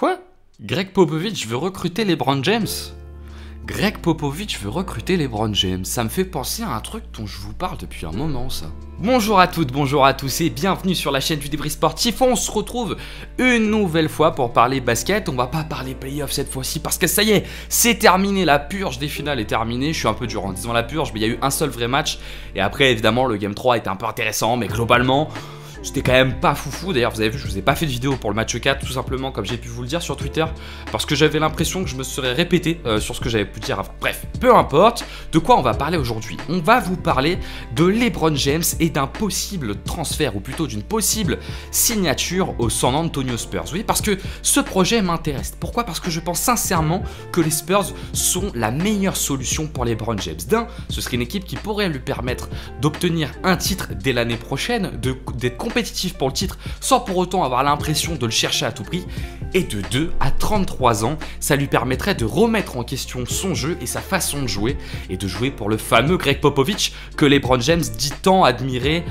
Quoi? Greg Popovich veut recruter LeBron James? Greg Popovich veut recruter LeBron James. Ça me fait penser à un truc dont je vous parle depuis un moment, ça. Bonjour à toutes, bonjour à tous et bienvenue sur la chaîne du débrief sportif. On se retrouve une nouvelle fois pour parler basket. On va pas parler playoff cette fois-ci parce que ça y est, c'est terminé. La purge des finales est terminée. Je suis un peu dur en disant la purge, mais il y a eu un seul vrai match. Et après, évidemment, le Game 3 était un peu intéressant, mais globalement... c'était quand même pas foufou. D'ailleurs, vous avez vu, je vous ai pas fait de vidéo pour le match 4, tout simplement, comme j'ai pu vous le dire sur Twitter, parce que j'avais l'impression que je me serais répété sur ce que j'avais pu dire avant. Bref, peu importe. De quoi on va parler aujourd'hui? On va vous parler de LeBron James et d'un possible transfert, ou plutôt d'une possible signature au San Antonio Spurs. Oui, parce que ce projet m'intéresse. Pourquoi? Parce que je pense sincèrement que les Spurs sont la meilleure solution pour LeBron James. D'un, ce serait une équipe qui pourrait lui permettre d'obtenir un titre dès l'année prochaine, d'être compétitif pour le titre sans pour autant avoir l'impression de le chercher à tout prix. Et de 2, à 33 ans, ça lui permettrait de remettre en question son jeu et sa façon de jouer, et de jouer pour le fameux Greg Popovich que LeBron James dit tant admirer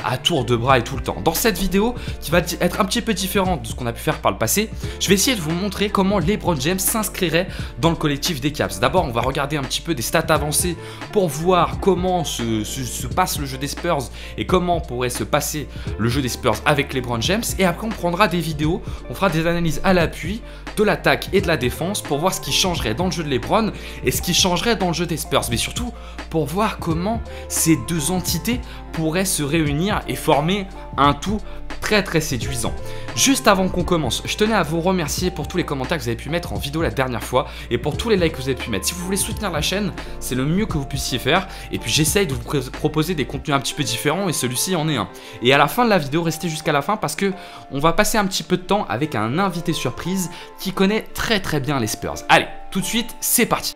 à tour de bras et tout le temps. Dans cette vidéo, qui va être un petit peu différente de ce qu'on a pu faire par le passé, je vais essayer de vous montrer comment LeBron James s'inscrirait dans le collectif des Cavs. D'abord, on va regarder un petit peu des stats avancées pour voir comment se passe le jeu des Spurs et comment pourrait se passer le jeu des Spurs avec LeBron James, et après on prendra des vidéos, on fera des analyses à l'appui de l'attaque et de la défense pour voir ce qui changerait dans le jeu de LeBron et ce qui changerait dans le jeu des Spurs, mais surtout pour voir comment ces deux entités pourraient se réunir et former un tout très séduisant. Juste avant qu'on commence, je tenais à vous remercier pour tous les commentaires que vous avez pu mettre en vidéo la dernière fois et pour tous les likes que vous avez pu mettre. Si vous voulez soutenir la chaîne, c'est le mieux que vous puissiez faire, et puis j'essaye de vous proposer des contenus un petit peu différents et celui-ci en est un. Et à la fin de la vidéo, restez jusqu'à la fin parce que on va passer un petit peu de temps avec un invité surprise qui connaît très bien les Spurs. Allez, tout de suite, c'est parti.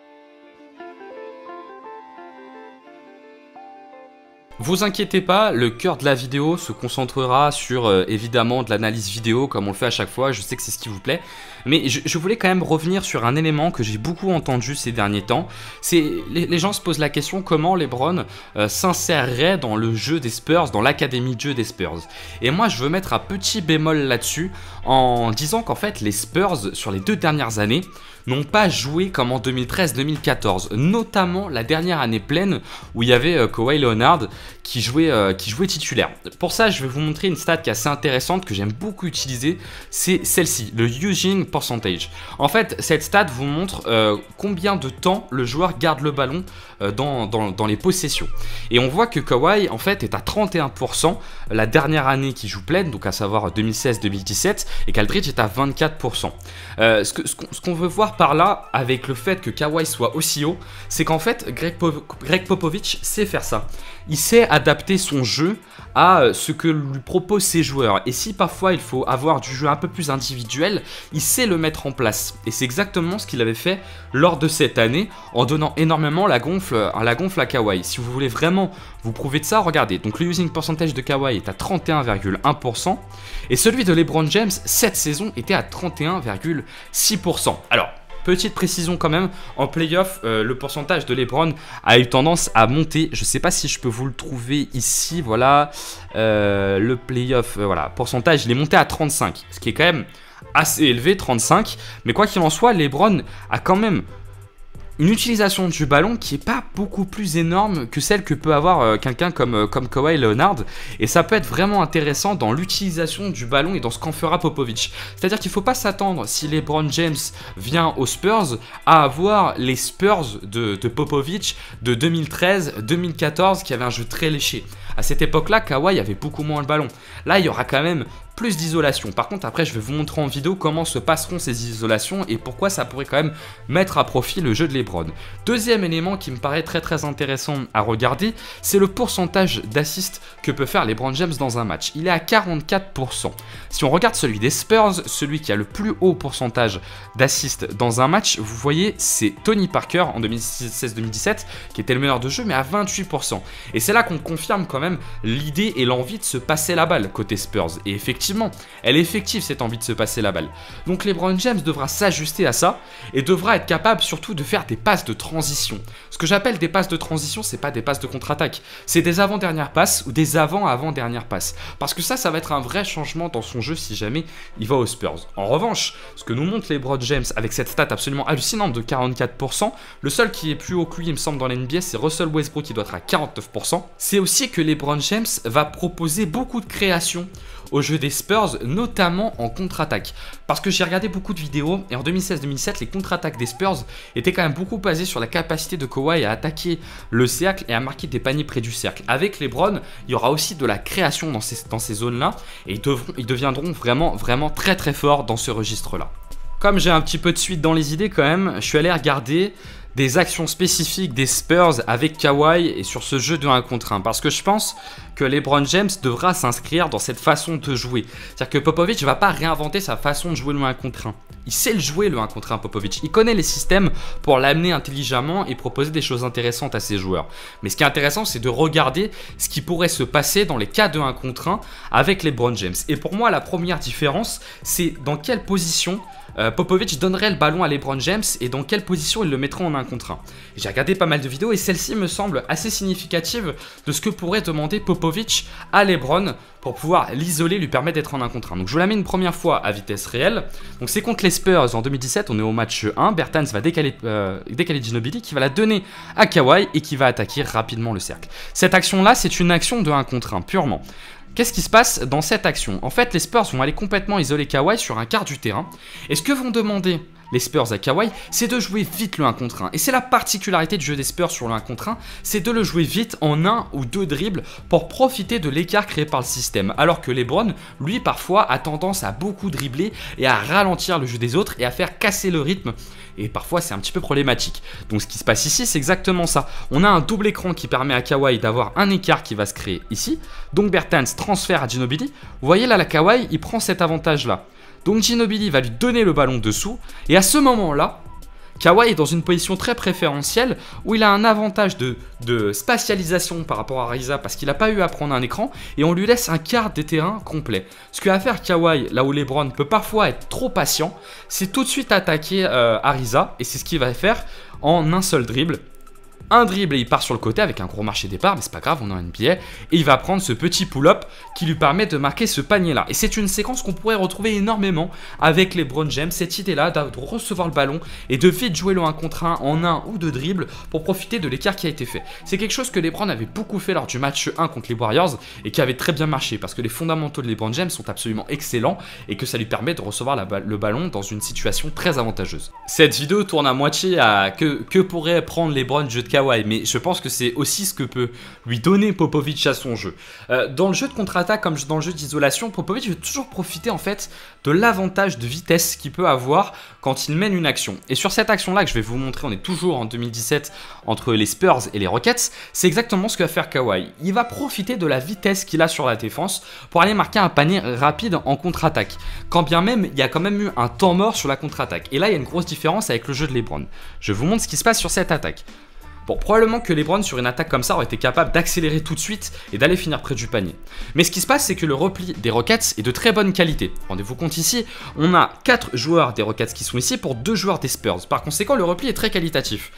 Vous inquiétez pas, le cœur de la vidéo se concentrera sur évidemment de l'analyse vidéo comme on le fait à chaque fois, je sais que c'est ce qui vous plaît. Mais je voulais quand même revenir sur un élément que j'ai beaucoup entendu ces derniers temps. C'est les gens se posent la question comment LeBron s'insérerait dans le jeu des Spurs, dans l'académie de jeu des Spurs. Et moi je veux mettre un petit bémol là-dessus en disant qu'en fait les Spurs sur les 2 dernières années n'ont pas joué comme en 2013-2014, notamment la dernière année pleine où il y avait Kawhi Leonard qui jouait titulaire. Pour ça, je vais vous montrer une stat qui est assez intéressante que j'aime beaucoup utiliser, c'est celle-ci, le using percentage. En fait, cette stat vous montre combien de temps le joueur garde le ballon dans les possessions. Et on voit que Kawhi en fait est à 31% la dernière année qu'il joue pleine, donc à savoir 2016-2017, et qu'Aldridge est à 24%. Ce qu'on veut voir par là, avec le fait que Kawhi soit aussi haut, c'est qu'en fait Greg Popovich sait faire ça. Il sait adapter son jeu à ce que lui proposent ses joueurs. Et si parfois il faut avoir du jeu un peu plus individuel, il sait le mettre en place. Et c'est exactement ce qu'il avait fait lors de cette année en donnant énormément la gonfle à Kawhi. Si vous voulez vraiment vous prouver de ça, regardez. Donc le using percentage de Kawhi est à 31,1% et celui de LeBron James cette saison était à 31,6%. Alors, petite précision quand même, en playoff, le pourcentage de LeBron a eu tendance à monter. Je ne sais pas si je peux vous le trouver ici, voilà, le playoff, voilà, pourcentage, il est monté à 35, ce qui est quand même assez élevé, 35. Mais quoi qu'il en soit, LeBron a quand même une utilisation du ballon qui n'est pas beaucoup plus énorme que celle que peut avoir quelqu'un comme Kawhi Leonard, et ça peut être vraiment intéressant dans l'utilisation du ballon et dans ce qu'en fera Popovich. C'est-à-dire qu'il ne faut pas s'attendre, si LeBron James vient aux Spurs, à avoir les Spurs de Popovich de 2013-2014 qui avaient un jeu très léché. À cette époque-là, Kawhi avait beaucoup moins le ballon. Là, il y aura quand même plus d'isolation. Par contre, après, je vais vous montrer en vidéo comment se passeront ces isolations et pourquoi ça pourrait quand même mettre à profit le jeu de LeBron. Deuxième élément qui me paraît très intéressant à regarder, c'est le pourcentage d'assists que peut faire LeBron James dans un match. Il est à 44%. Si on regarde celui des Spurs, celui qui a le plus haut pourcentage d'assists dans un match, vous voyez, c'est Tony Parker en 2016-2017, qui était le meilleur de jeu, mais à 28%. Et c'est là qu'on confirme quand même même l'idée et l'envie de se passer la balle côté Spurs. Et effectivement, elle est effective cette envie de se passer la balle. Donc LeBron James devra s'ajuster à ça et devra être capable surtout de faire des passes de transition. Ce que j'appelle des passes de transition, c'est pas des passes de contre-attaque, c'est des avant-dernières passes ou des avant-avant-dernières passes. Parce que ça va être un vrai changement dans son jeu si jamais il va aux Spurs. En revanche, ce que nous montre LeBron James avec cette stat absolument hallucinante de 44%, le seul qui est plus haut que lui, il me semble, dans la NBA, c'est Russell Westbrook qui doit être à 49%. C'est aussi que LeBron James va proposer beaucoup de création au jeu des Spurs, notamment en contre-attaque. Parce que j'ai regardé beaucoup de vidéos et en 2016-2017, les contre-attaques des Spurs étaient quand même beaucoup basées sur la capacité de Kawhi à attaquer le cercle et à marquer des paniers près du cercle. Avec LeBron, il y aura aussi de la création dans ces zones-là et ils deviendront vraiment très très forts dans ce registre-là. Comme j'ai un petit peu de suite dans les idées quand même, je suis allé regarder des actions spécifiques des Spurs avec Kawhi et sur ce jeu de 1 contre 1 parce que je pense que LeBron James devra s'inscrire dans cette façon de jouer. C'est-à-dire que Popovich ne va pas réinventer sa façon de jouer le 1 contre 1. Il sait le jouer le 1 contre 1 Popovich. Il connaît les systèmes pour l'amener intelligemment et proposer des choses intéressantes à ses joueurs. Mais ce qui est intéressant, c'est de regarder ce qui pourrait se passer dans les cas de 1 contre 1 avec LeBron James. Et pour moi, la première différence, c'est dans quelle position Popovich donnerait le ballon à LeBron James et dans quelle position il le mettrait en 1 contre 1. J'ai regardé pas mal de vidéos et celle-ci me semble assez significative de ce que pourrait demander Popovich à LeBron pour pouvoir l'isoler, lui permettre d'être en 1 contre 1. Donc je vous la mets une première fois à vitesse réelle. Donc c'est contre les Spurs en 2017, on est au match 1. Bertans va décaler Ginobili qui va la donner à Kawhi et qui va attaquer rapidement le cercle. Cette action-là, c'est une action de 1 contre 1 purement. Qu'est-ce qui se passe dans cette action? En fait, les Spurs vont aller complètement isoler Kawhi sur un quart du terrain. Et ce que vont demander les Spurs à Kawhi, c'est de jouer vite le 1 contre 1. Et c'est la particularité du jeu des Spurs sur le 1 contre 1, c'est de le jouer vite en 1 ou 2 dribbles pour profiter de l'écart créé par le système. Alors que LeBron, lui, parfois, a tendance à beaucoup dribbler et à ralentir le jeu des autres et à faire casser le rythme. Et parfois, c'est un petit peu problématique. Donc, ce qui se passe ici, c'est exactement ça. On a un double écran qui permet à Kawhi d'avoir un écart qui va se créer ici. Donc, Bertans transfère à Ginobili. Vous voyez là, la Kawhi, il prend cet avantage-là. Donc Ginobili va lui donner le ballon dessous et à ce moment-là, Kawhi est dans une position très préférentielle où il a un avantage de spatialisation par rapport à Ariza parce qu'il n'a pas eu à prendre un écran et on lui laisse un quart des terrains complet. Ce que va faire Kawhi, là où LeBron peut parfois être trop patient, c'est tout de suite attaquer Ariza et c'est ce qu'il va faire en un seul dribble. Un dribble et il part sur le côté avec un gros marché départ, mais c'est pas grave, on est en NBA. Et il va prendre ce petit pull-up qui lui permet de marquer ce panier-là. Et c'est une séquence qu'on pourrait retrouver énormément avec LeBron James. Cette idée-là de recevoir le ballon et de vite jouer le 1 contre 1 en 1 ou 2 dribbles pour profiter de l'écart qui a été fait. C'est quelque chose que LeBron avait beaucoup fait lors du match 1 contre les Warriors et qui avait très bien marché parce que les fondamentaux de LeBron James sont absolument excellents et que ça lui permet de recevoir le ballon dans une situation très avantageuse. Cette vidéo tourne à moitié à que pourrait prendre LeBron du jeu de Kawhi, mais je pense que c'est aussi ce que peut lui donner Popovich à son jeu. Dans le jeu de contre-attaque comme dans le jeu d'isolation, Popovich veut toujours profiter en fait de l'avantage de vitesse qu'il peut avoir quand il mène une action. Et sur cette action-là que je vais vous montrer, on est toujours en 2017 entre les Spurs et les Rockets, c'est exactement ce que va faire Kawhi. Il va profiter de la vitesse qu'il a sur la défense pour aller marquer un panier rapide en contre-attaque. Quand bien même, il y a quand même eu un temps mort sur la contre-attaque. Et là, il y a une grosse différence avec le jeu de LeBron. Je vous montre ce qui se passe sur cette attaque. Bon, probablement que LeBron sur une attaque comme ça aurait été capable d'accélérer tout de suite et d'aller finir près du panier. Mais ce qui se passe, c'est que le repli des Rockets est de très bonne qualité. Rendez-vous compte ici, on a 4 joueurs des Rockets qui sont ici pour 2 joueurs des Spurs. Par conséquent, le repli est très qualitatif.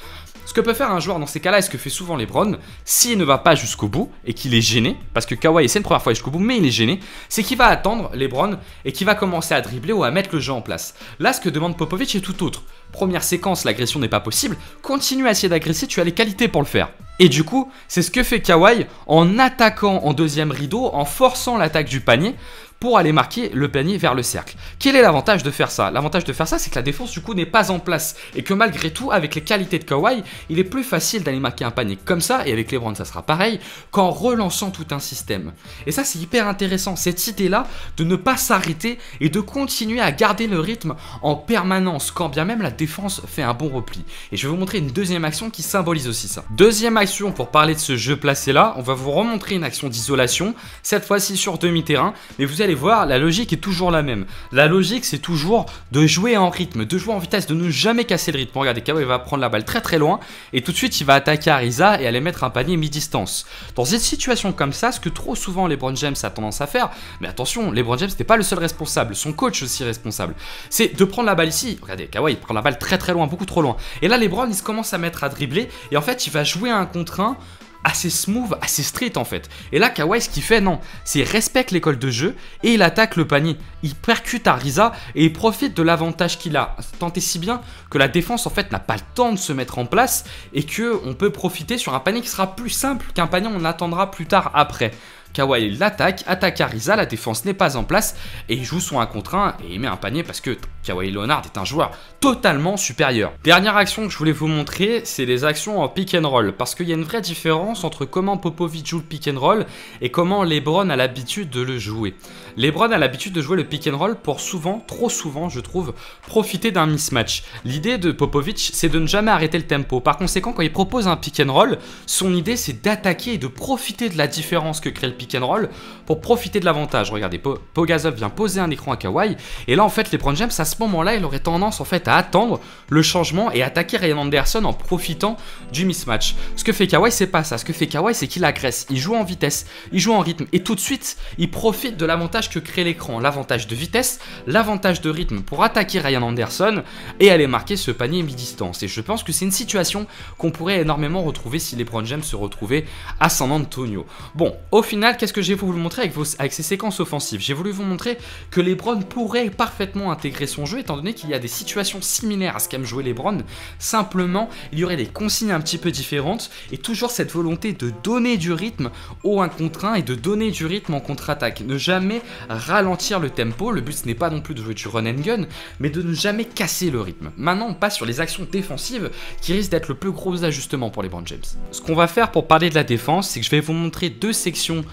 Ce que peut faire un joueur dans ces cas-là, et ce que fait souvent LeBron, s'il ne va pas jusqu'au bout et qu'il est gêné, parce que Kawhi c'est une première fois jusqu'au bout, mais il est gêné, c'est qu'il va attendre LeBron et qu'il va commencer à dribbler ou à mettre le jeu en place. Là, ce que demande Popovich est tout autre. Première séquence, l'agression n'est pas possible, continue à essayer d'agresser, tu as les qualités pour le faire. Et du coup, c'est ce que fait Kawhi en attaquant en deuxième rideau, en forçant l'attaque du panier, pour aller marquer le panier vers le cercle. Quel est l'avantage de faire ça? L'avantage de faire ça, c'est que la défense du coup n'est pas en place et que malgré tout, avec les qualités de Kawhi, il est plus facile d'aller marquer un panier comme ça, et avec LeBron ça sera pareil, qu'en relançant tout un système. Et ça c'est hyper intéressant, cette idée-là de ne pas s'arrêter et de continuer à garder le rythme en permanence, quand bien même la défense fait un bon repli. Et je vais vous montrer une deuxième action qui symbolise aussi ça. Deuxième action pour parler de ce jeu placé là, on va vous remontrer une action d'isolation, cette fois-ci sur demi-terrain, mais vous allez allez voir, la logique est toujours la même. La logique, c'est toujours de jouer en rythme, de jouer en vitesse, de ne jamais casser le rythme. Regardez, Kawhi va prendre la balle très très loin et tout de suite, il va attaquer Ariza et aller mettre un panier mi-distance. Dans une situation comme ça, ce que trop souvent LeBron James a tendance à faire, mais attention, LeBron James n'est pas le seul responsable, son coach aussi responsable, c'est de prendre la balle ici. Regardez, Kawhi il prend la balle très très loin, beaucoup trop loin. Et là, LeBron, il se commence à mettre à dribbler et en fait, il va jouer un contre un assez smooth, assez street en fait. Et là, Kawhi, ce qu'il fait, non, c'est il respecte l'école de jeu et il attaque le panier. Il percute Ariza et il profite de l'avantage qu'il a. Tant et si bien que la défense en fait n'a pas le temps de se mettre en place et qu'on peut profiter sur un panier qui sera plus simple qu'un panier on attendra plus tard après. Kawhi l'attaque, attaque Ariza, la défense n'est pas en place et il joue son 1 contre 1 et il met un panier parce que Kawhi Leonard est un joueur totalement supérieur. Dernière action que je voulais vous montrer, c'est les actions en pick and roll parce qu'il y a une vraie différence entre comment Popovich joue le pick and roll et comment LeBron a l'habitude de le jouer. LeBron a l'habitude de jouer le pick and roll pour souvent, trop souvent je trouve, profiter d'un mismatch. L'idée de Popovich, c'est de ne jamais arrêter le tempo. Par conséquent, quand il propose un pick and roll, son idée c'est d'attaquer et de profiter de la différence que crée le pick and roll pour profiter de l'avantage. Regardez, Pogazol vient poser un écran à Kawhi et là en fait LeBron James à ce moment-là il aurait tendance en fait à attendre le changement et attaquer Ryan Anderson en profitant du mismatch. Ce que fait Kawhi c'est pas ça, ce que fait Kawhi c'est qu'il agresse, il joue en vitesse, il joue en rythme et tout de suite il profite de l'avantage que crée l'écran, l'avantage de vitesse, l'avantage de rythme pour attaquer Ryan Anderson et aller marquer ce panier mi-distance. Et je pense que c'est une situation qu'on pourrait énormément retrouver si LeBron James se retrouvait à San Antonio. Bon, au final, qu'est-ce que j'ai voulu vous montrer avec ces séquences offensives? J'ai voulu vous montrer que LeBron pourrait parfaitement intégrer son jeu étant donné qu'il y a des situations similaires à ce qu'aime jouer LeBron. Simplement, il y aurait des consignes un petit peu différentes et toujours cette volonté de donner du rythme au 1 contre 1 et de donner du rythme en contre-attaque. Ne jamais ralentir le tempo. Le but, ce n'est pas non plus de jouer du run and gun, mais de ne jamais casser le rythme. Maintenant, on passe sur les actions défensives qui risquent d'être le plus gros ajustement pour LeBron James. Ce qu'on va faire pour parler de la défense, c'est que je vais vous montrer deux actions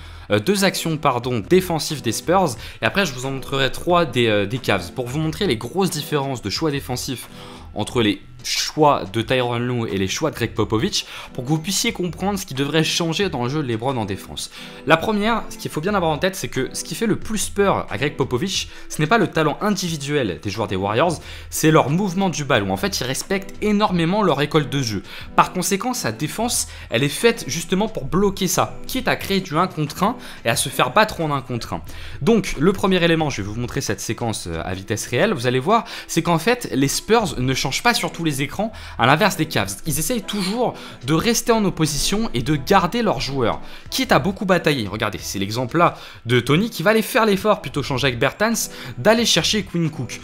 défensives des Spurs et après je vous en montrerai 3 des Cavs pour vous montrer les grosses différences de choix défensifs entre les choix de Tyronn Lue et les choix de Greg Popovich pour que vous puissiez comprendre ce qui devrait changer dans le jeu de LeBron en défense. La première, ce qu'il faut bien avoir en tête, c'est que ce qui fait le plus peur à Greg Popovich, ce n'est pas le talent individuel des joueurs des Warriors, c'est leur mouvement du ballon. En fait, ils respectent énormément leur école de jeu. Par conséquent, sa défense, elle est faite justement pour bloquer ça, quitte à créer du 1 contre 1 et à se faire battre en 1 contre 1. Donc, le premier élément, je vais vous montrer cette séquence à vitesse réelle, vous allez voir, c'est qu'en fait, les Spurs ne changent pas sur tous les écrans, à l'inverse des Cavs. Ils essayent toujours de rester en opposition et de garder leurs joueurs, quitte à beaucoup batailler. Regardez, c'est l'exemple là de Tony qui va aller faire l'effort, plutôt changer avec Bertans, d'aller chercher Quinn Cook.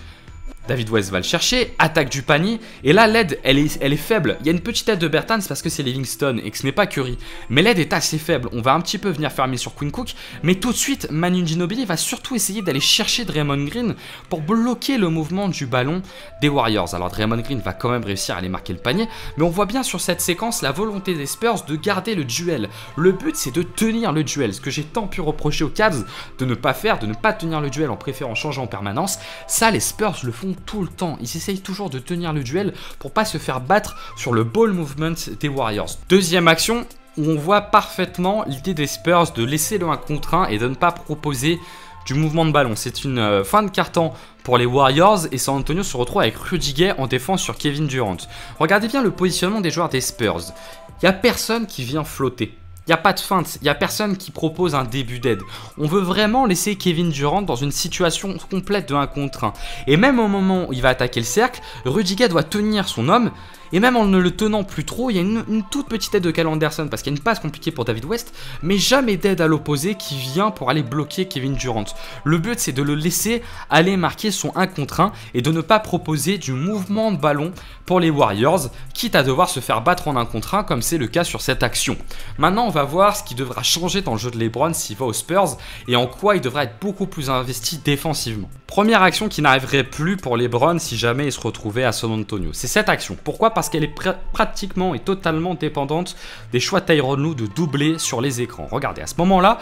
David West va le chercher, attaque du panier, et là l'aide elle est faible. Il y a une petite aide de Bertans parce que c'est Livingston et que ce n'est pas Curry. Mais l'aide est assez faible, on va un petit peu venir fermer sur Quinn Cook, mais tout de suite Manu Ginobili va surtout essayer d'aller chercher Draymond Green pour bloquer le mouvement du ballon des Warriors. Alors Draymond Green va quand même réussir à aller marquer le panier, mais on voit bien sur cette séquence la volonté des Spurs de garder le duel. Le but c'est de tenir le duel, ce que j'ai tant pu reprocher aux Cavs de ne pas faire, de ne pas tenir le duel en préférant changer en permanence. Ça les Spurs le font tout le temps, ils essayent toujours de tenir le duel pour pas se faire battre sur le ball movement des Warriors. Deuxième action où on voit parfaitement l'idée des Spurs de laisser le 1 contre 1 et de ne pas proposer du mouvement de ballon. C'est une fin de carton pour les Warriors et San Antonio se retrouve avec Rudy Gay en défense sur Kevin Durant. Regardez bien le positionnement des joueurs des Spurs. Il n'y a personne qui vient flotter. Il n'y a pas de feinte, il n'y a personne qui propose un début d'aide. On veut vraiment laisser Kevin Durant dans une situation complète de 1 contre 1. Et même au moment où il va attaquer le cercle, Rudy Gay doit tenir son homme. Et même en ne le tenant plus trop, il y a une toute petite aide de Kyle Anderson parce qu'il y a une passe compliquée pour David West, mais jamais d'aide à l'opposé qui vient pour aller bloquer Kevin Durant. Le but c'est de le laisser aller marquer son 1 contre 1 et de ne pas proposer du mouvement de ballon pour les Warriors, quitte à devoir se faire battre en 1 contre 1 comme c'est le cas sur cette action. Maintenant on va voir ce qui devra changer dans le jeu de LeBron s'il va aux Spurs et en quoi il devra être beaucoup plus investi défensivement. Première action qui n'arriverait plus pour LeBron si jamais il se retrouvait à San Antonio, c'est cette action. Pourquoi ? Parce qu'elle est pratiquement et totalement dépendante des choix de Tyronn Lue de doubler sur les écrans. Regardez, à ce moment-là,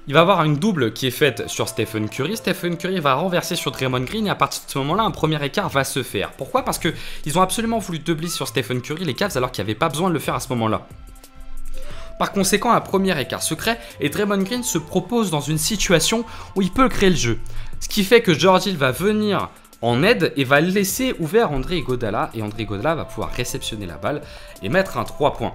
il va y avoir une double qui est faite sur Stephen Curry. Stephen Curry va renverser sur Draymond Green et à partir de ce moment-là, un premier écart va se faire. Pourquoi ? Parce qu'ils ont absolument voulu doubler sur Stephen Curry, les Cavs, alors qu'il n'y avait pas besoin de le faire à ce moment-là. Par conséquent, un premier écart se crée et Draymond Green se propose dans une situation où il peut créer le jeu. Ce qui fait que George Hill va venir en aide et va laisser ouvert André Iguodala et André Iguodala va pouvoir réceptionner la balle et mettre un 3 points.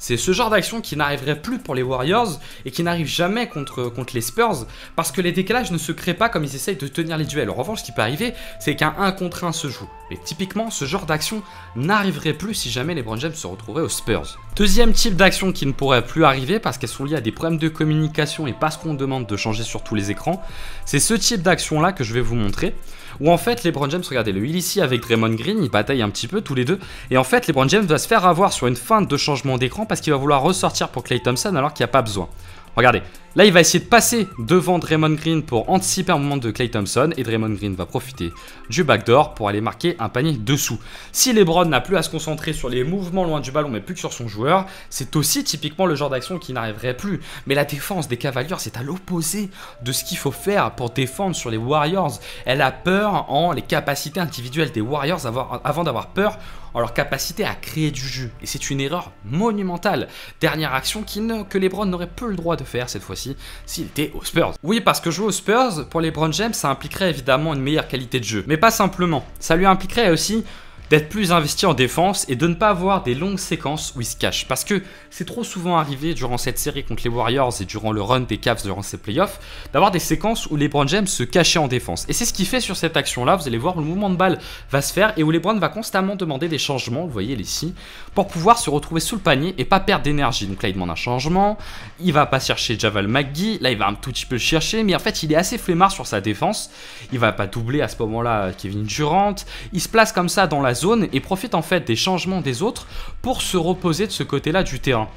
C'est ce genre d'action qui n'arriverait plus pour les Warriors et qui n'arrive jamais contre les Spurs parce que les décalages ne se créent pas comme ils essayent de tenir les duels. En revanche, ce qui peut arriver, c'est qu'un 1 contre 1 se joue. Et typiquement, ce genre d'action n'arriverait plus si jamais les LeBron James se retrouvaient aux Spurs. Deuxième type d'action qui ne pourrait plus arriver parce qu'elles sont liées à des problèmes de communication et parce qu'on demande de changer sur tous les écrans, c'est ce type d'action-là que je vais vous montrer. Où en fait, LeBron James, regardez le heal ici avec Draymond Green, ils bataillent un petit peu tous les deux. Et en fait, LeBron James va se faire avoir sur une feinte de changement d'écran parce qu'il va vouloir ressortir pour Klay Thompson alors qu'il n'y a pas besoin. Regardez, là il va essayer de passer devant Draymond Green pour anticiper un moment de Klay Thompson et Draymond Green va profiter du backdoor pour aller marquer un panier dessous. Si LeBron n'a plus à se concentrer sur les mouvements loin du ballon mais plus que sur son joueur, c'est aussi typiquement le genre d'action qui n'arriverait plus. Mais la défense des Cavaliers c'est à l'opposé de ce qu'il faut faire pour défendre sur les Warriors. Elle a peur en les capacités individuelles des Warriors avant d'avoir peur en leur capacité à créer du jeu. Et c'est une erreur monumentale. Dernière action que LeBron n'aurait plus le droit de faire cette fois-ci s'il était aux Spurs. Oui, parce que jouer aux Spurs, pour LeBron James, ça impliquerait évidemment une meilleure qualité de jeu. Mais pas simplement. Ça lui impliquerait aussi d'être plus investi en défense et de ne pas avoir des longues séquences où il se cache. Parce que c'est trop souvent arrivé durant cette série contre les Warriors et durant le run des Cavs durant ces playoffs, d'avoir des séquences où LeBron James se cachait en défense. Et c'est ce qu'il fait sur cette action-là, vous allez voir où le mouvement de balle va se faire et où LeBron va constamment demander des changements, vous voyez ici, pour pouvoir se retrouver sous le panier et pas perdre d'énergie. Donc là, il demande un changement, il va pas chercher Javal McGee, là, il va un tout petit peu le chercher, mais en fait, il est assez flemmard sur sa défense, il va pas doubler à ce moment-là Kevin Durant, il se place comme ça dans la zone et profite en fait des changements des autres pour se reposer de ce côté-là du terrain.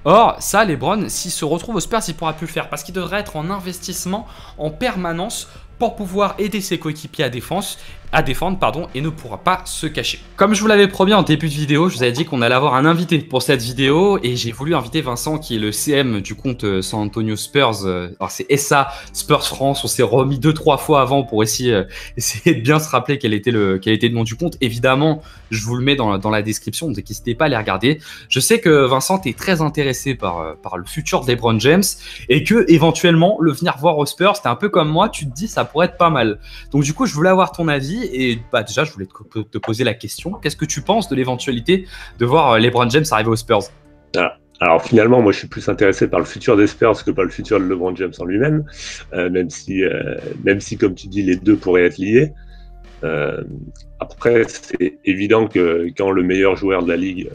Or, ça, LeBron, s'il se retrouve aux Spurs, il ne pourra plus le faire parce qu'il devrait être en investissement en permanence pour pouvoir aider ses coéquipiers à défendre, et ne pourra pas se cacher. Comme je vous l'avais promis en début de vidéo, je vous avais dit qu'on allait avoir un invité pour cette vidéo et j'ai voulu inviter Vincent qui est le CM du compte San Antonio Spurs. Alors c'est SA Spurs France, on s'est remis 2-3 fois avant pour essayer de bien se rappeler quel était le nom du compte. Évidemment, je vous le mets dans la description, donc n'hésitez pas à les regarder. Je sais que Vincent est très intéressé par le futur de LeBron James et que éventuellement le venir voir aux Spurs, c'était un peu comme moi, tu te dis ça pourrait être pas mal. Donc du coup, je voulais avoir ton avis et déjà, je voulais te poser la question. Qu'est-ce que tu penses de l'éventualité de voir LeBron James arriver aux Spurs? Alors finalement, moi je suis plus intéressé par le futur des Spurs que par le futur de LeBron James en lui-même, même si comme tu dis, les deux pourraient être liés. Après, c'est évident que quand le meilleur joueur de la ligue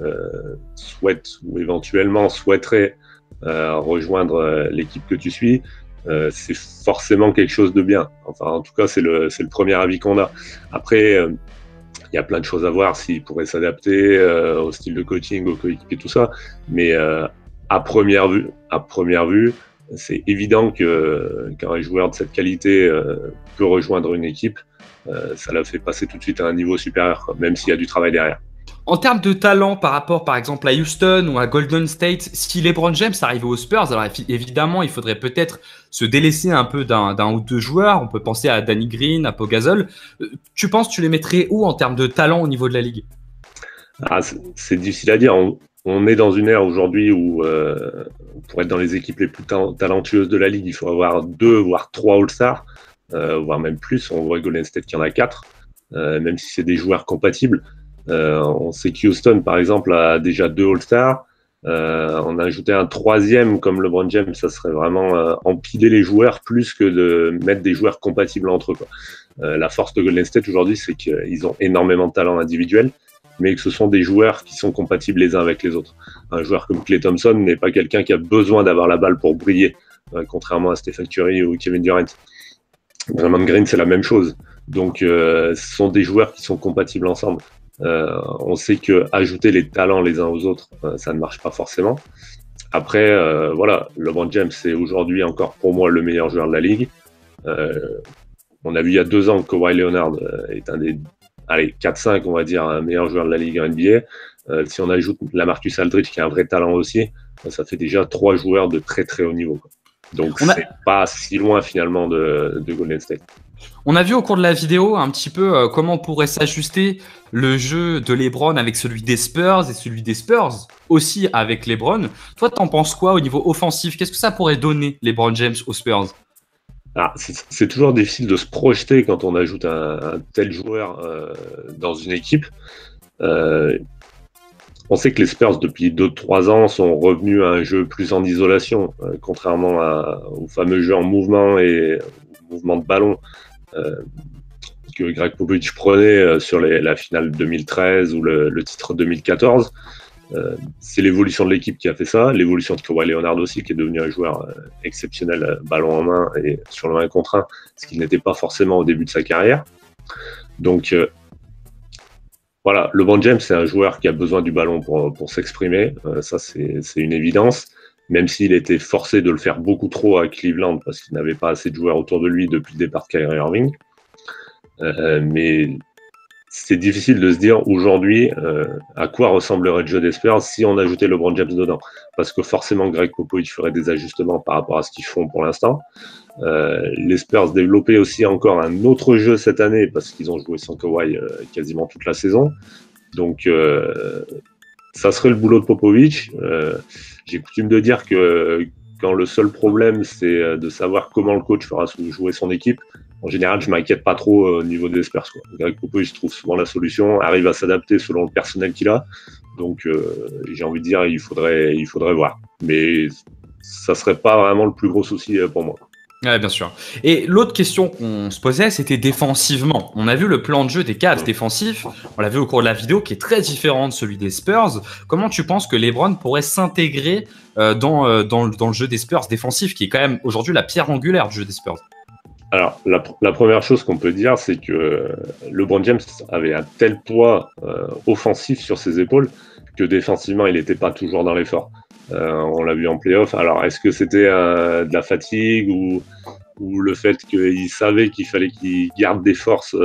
souhaite ou éventuellement souhaiterait rejoindre l'équipe que tu suis, c'est forcément quelque chose de bien. Enfin, en tout cas, c'est le premier avis qu'on a. Après, il y a plein de choses à voir s'il pourrait s'adapter au style de coaching, au coéquipier, tout ça. Mais à première vue, c'est évident que quand un joueur de cette qualité peut rejoindre une équipe, ça la fait passer tout de suite à un niveau supérieur, même s'il y a du travail derrière. En termes de talent par rapport par exemple à Houston ou à Golden State, si LeBron James arrivait aux Spurs, alors évidemment il faudrait peut-être se délaisser un peu d'un ou deux joueurs, on peut penser à Danny Green, à Pau Gasol. Tu penses que tu les mettrais où en termes de talent au niveau de la ligue? C'est difficile à dire, on est dans une ère aujourd'hui où pour être dans les équipes les plus talentueuses de la ligue, il faut avoir 2 voire 3 All-Stars, voire même plus. On voit Golden State qu'il y en a 4, même si c'est des joueurs compatibles. On sait qu'Houston, par exemple, a déjà 2 All-Stars. On a ajouté un 3e comme LeBron James, ça serait vraiment empiler les joueurs plus que de mettre des joueurs compatibles entre eux, quoi. La force de Golden State aujourd'hui, c'est qu'ils ont énormément de talent individuel, mais que ce sont des joueurs qui sont compatibles les uns avec les autres. Un joueur comme Klay Thompson n'est pas quelqu'un qui a besoin d'avoir la balle pour briller, contrairement à Stephen Curry ou Kevin Durant. Draymond Green, c'est la même chose. Donc, ce sont des joueurs qui sont compatibles ensemble. On sait que ajouter les talents les uns aux autres, ça ne marche pas forcément. Après, voilà, LeBron James, c'est aujourd'hui encore pour moi le meilleur joueur de la ligue. On a vu il y a 2 ans que Kawhi Leonard est un des 4-5, on va dire, un meilleur joueur de la ligue en NBA. Si on ajoute LaMarcus Aldridge, qui a un vrai talent aussi, ça fait déjà 3 joueurs de très très haut niveau, quoi. Donc c'est pas si loin finalement de Golden State. On a vu au cours de la vidéo un petit peu comment pourrait s'ajuster le jeu de LeBron avec celui des Spurs et celui des Spurs aussi avec LeBron. Toi, t'en penses quoi au niveau offensif? Qu'est-ce que ça pourrait donner LeBron James aux Spurs? C'est toujours difficile de se projeter quand on ajoute un tel joueur dans une équipe. On sait que les Spurs, depuis 2-3 ans, sont revenus à un jeu plus en isolation, contrairement au fameux jeu en mouvement et au mouvement de ballon que Greg Popovich prenait sur la finale 2013 ou le titre 2014. C'est l'évolution de l'équipe qui a fait ça, l'évolution de Kawhi Leonard aussi, qui est devenu un joueur exceptionnel, ballon en main et sur le 1 contre 1, ce qu'il n'était pas forcément au début de sa carrière. Donc voilà, LeBron James, c'est un joueur qui a besoin du ballon pour s'exprimer, ça c'est une évidence, même s'il était forcé de le faire beaucoup trop à Cleveland parce qu'il n'avait pas assez de joueurs autour de lui depuis le départ de Kyrie Irving. Mais c'est difficile de se dire aujourd'hui à quoi ressemblerait le jeu des Spurs si on ajoutait LeBron James dedans. Parce que forcément, Greg Popovich ferait des ajustements par rapport à ce qu'ils font pour l'instant. Les Spurs développaient aussi encore un autre jeu cette année parce qu'ils ont joué sans Kawhi quasiment toute la saison. Donc, ça serait le boulot de Popovich. J'ai coutume de dire que quand le seul problème, c'est de savoir comment le coach fera jouer son équipe, en général, je ne m'inquiète pas trop au niveau des Spurs. Greg Popovich trouve souvent la solution, arrive à s'adapter selon le personnel qu'il a. Donc, j'ai envie de dire, il faudrait voir. Mais ça ne serait pas vraiment le plus gros souci pour moi. Ouais, bien sûr. Et l'autre question qu'on se posait, c'était défensivement. On a vu le plan de jeu des Cavs défensifs, on l'a vu au cours de la vidéo, qui est très différent de celui des Spurs. Comment tu penses que LeBron pourrait s'intégrer dans le jeu des Spurs défensif, qui est quand même aujourd'hui la pierre angulaire du jeu des Spurs? Alors, la première chose qu'on peut dire, c'est que LeBron James avait un tel poids offensif sur ses épaules que défensivement, il n'était pas toujours dans l'effort. On l'a vu en playoff. Alors, est-ce que c'était de la fatigue ou le fait qu'il savait qu'il fallait qu'il garde des forces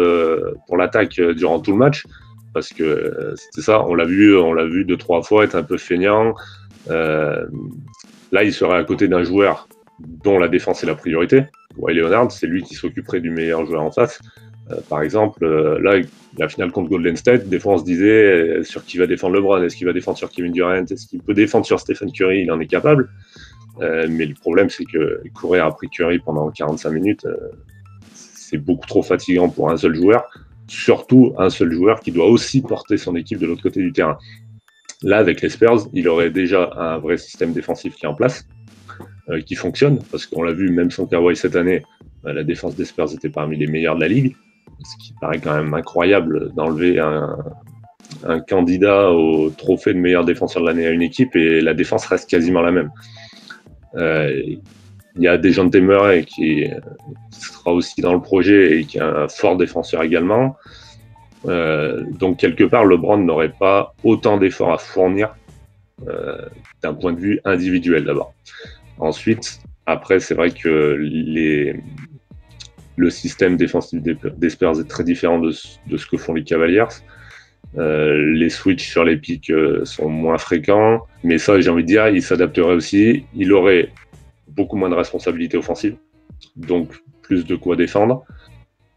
pour l'attaque durant tout le match? Parce que c'était ça, on l'a vu 2-3 fois être un peu feignant. Là, il serait à côté d'un joueur dont la défense est la priorité. Kawhi Leonard, c'est lui qui s'occuperait du meilleur joueur en face. Par exemple, là, la finale contre Golden State, des fois on se disait sur qui va défendre LeBron, est-ce qu'il va défendre sur Kevin Durant, est-ce qu'il peut défendre sur Stephen Curry, il en est capable. Mais le problème, c'est que courir après Curry pendant 45 minutes, c'est beaucoup trop fatigant pour un seul joueur, surtout un seul joueur qui doit aussi porter son équipe de l'autre côté du terrain. Là, avec les Spurs, il aurait déjà un vrai système défensif qui est en place, qui fonctionne, parce qu'on l'a vu, même sans Kawhi cette année, la défense des Spurs était parmi les meilleures de la ligue, ce qui paraît quand même incroyable d'enlever un candidat au trophée de meilleur défenseur de l'année à une équipe et la défense reste quasiment la même. Il y a DeJounte Murray qui sera aussi dans le projet et qui est un fort défenseur également. Donc quelque part, LeBron n'aurait pas autant d'efforts à fournir d'un point de vue individuel d'abord. Ensuite, après, c'est vrai que le système défensif des Spurs est très différent de ce que font les Cavaliers. Les switches sur les pics sont moins fréquents, mais ça, j'ai envie de dire, il s'adapterait aussi. Il aurait beaucoup moins de responsabilités offensives, donc plus de quoi défendre.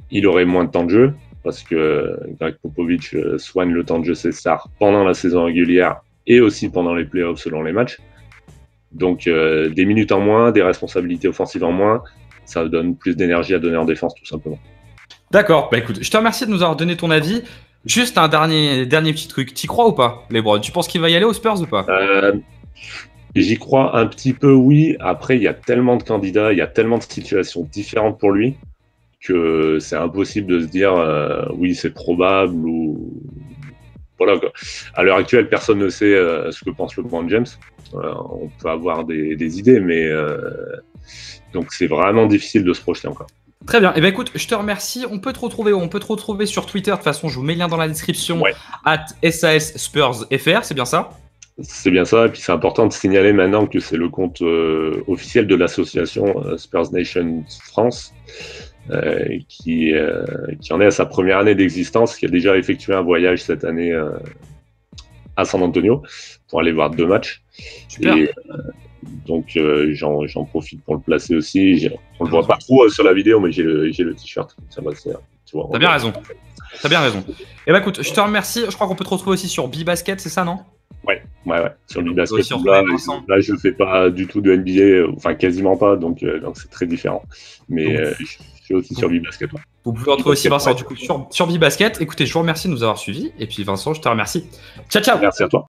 Il aurait moins de temps de jeu, parce que Greg Popovich soigne le temps de jeu ses stars pendant la saison régulière et aussi pendant les playoffs selon les matchs. Donc des minutes en moins, des responsabilités offensives en moins, ça donne plus d'énergie à donner en défense tout simplement. D'accord, bah écoute, je te remercie de nous avoir donné ton avis. Juste un dernier petit truc, t'y crois ou pas, LeBron? Tu penses qu'il va y aller aux Spurs ou pas? J'y crois un petit peu, oui. Après, il y a tellement de candidats, il y a tellement de situations différentes pour lui que c'est impossible de se dire oui, c'est probable ou voilà quoi. À l'heure actuelle, personne ne sait ce que pense LeBron James. On peut avoir des idées, mais donc c'est vraiment difficile de se projeter encore. Très bien. Eh ben écoute, je te remercie. On peut te retrouver sur Twitter. De toute façon, je vous mets le lien dans la description. Ouais. @SASSpursFR, c'est bien ça? C'est bien ça. Et puis c'est important de signaler maintenant que c'est le compte officiel de l'association Spurs Nation France qui en est à sa première année d'existence, qui a déjà effectué un voyage cette année à San Antonio pour aller voir 2 matchs. Super. Donc j'en profite pour le placer aussi. On le voit pas trop sur la vidéo, mais j'ai le t-shirt. Ça va, tu vois. T'as bien raison. T'as bien raison. Et bah écoute, je te remercie. Je crois qu'on peut te retrouver aussi sur B-Basket, c'est ça, non? Ouais. Sur le basket, Sur là, je fais pas du tout de NBA, enfin quasiment pas, donc c'est très différent. Mais je suis aussi sur B-Basket. Ouais. Vous pouvez retrouver aussi Vincent du coup sur B-Basket. Écoutez, je vous remercie de nous avoir suivis. Et puis Vincent, je te remercie. Ciao, ciao. Merci à toi.